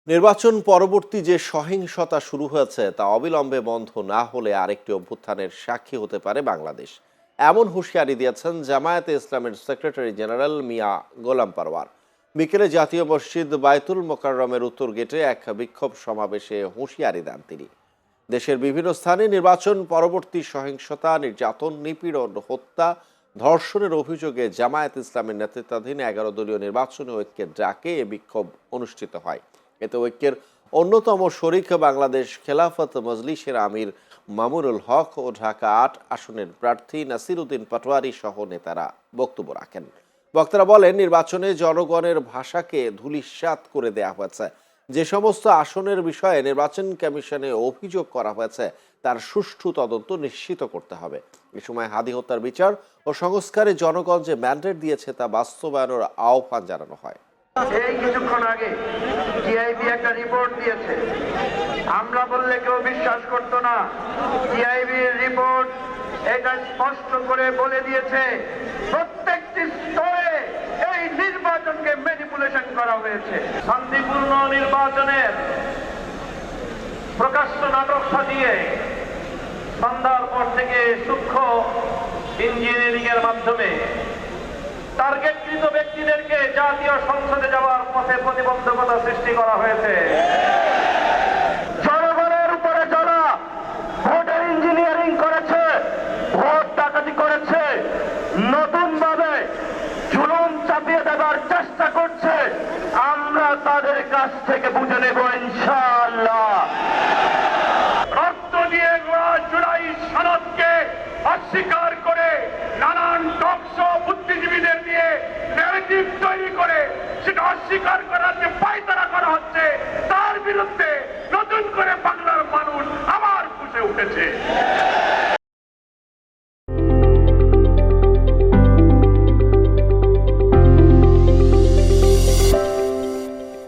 নির্বাচন পরবর্তী যে সহিংসতা শুরু হয়েছে তা অবিলম্বে বন্ধ না হলে আরেকটি অভ্যুত্থানের সাক্ষী হতে পারে বাংলাদেশ। এমন হুঁশিয়ারি দিয়েছেন জামায়াতে ইসলামের সেক্রেটারি জেনারেল মিয়া গোলাম পারওয়ার। বিকেলে জাতীয় মসজিদ বায়তুল মোকাররমের উত্তর গেটে এক বিক্ষোভ সমাবেশে হুঁশিয়ারি দেন তিনি। দেশের বিভিন্ন স্থানে নির্বাচন পরবর্তী সহিংসতা, নির্যাতন, নিপীড়ন, হত্যা, ধর্ষণের অভিযোগে জামায়াত ইসলামের নেতৃত্বাধীন 11 দলীয় নির্বাচনী ঐক্যের ডাকে এ বিক্ষোভ অনুষ্ঠিত হয়। এতে ঐক্যের অন্যতম শরিক বাংলাদেশ খেলাফত মজলিসের আমির মামুনুল হক ও ঢাকা ৮ আসনের প্রার্থী নাসির উদ্দিন পাটোয়ারি সহ নেতারা বক্তব্য রাখেন। বক্তারা বলেন, নির্বাচনে জনগণের ভাষাকে ধূলিসাৎ করে দেয়া হয়েছে। যে সমস্ত আসনের বিষয়ে নির্বাচন কমিশনে অভিযোগ করা হয়েছে তার সুষ্ঠু তদন্ত নিশ্চিত করতে হবে। এ সময় হাদি হত্যার বিচার ও সংস্কারে জনগণ যে ম্যান্ডেট দিয়েছে তা বাস্তবায়নের আহ্বান জানানো হয়। এই কিছুক্ষণ আগে টিআইবি একটা রিপোর্ট দিয়েছে, আমরা বললে কেউ বিশ্বাস করতো না। টিআইবির রিপোর্ট এটা স্পষ্ট করে বলে দিয়েছে প্রত্যেকটি স্তরে এই নির্বাচনকে ম্যানিপুলেশন করা হয়েছে। শান্তিপূর্ণ নির্বাচনের প্রকাশ্য নাটক সাজিয়ে সন্ধ্যার পর থেকে সূক্ষ্ম ইঞ্জিনিয়ারিং এর মাধ্যমে টার্গেটকৃত ব্যক্তিদেরকে জাতীয় সংসদে যাওয়ার পথে প্রতিবন্ধকতা সৃষ্টি করা হয়েছে। জনগণের উপরে যারা ভোটের ইঞ্জিনিয়ারিং করেছে, ভোট ডাকাতি করেছে, নতুন ভাবে জুলুম চাপিয়ে দেওয়ার চেষ্টা করছে, আমরা তাদের কাছ থেকে বুঝে নেব ইনশাআল্লাহ। রক্ত দিয়ে জুলাই সনদকে অস্বীকার করে নানান টকশো বুদ্ধিজীবীদের দিয়ে ন্যারেটিভ তৈরি করে সেটা অস্বীকার করার যে পায়তারা করা হচ্ছে,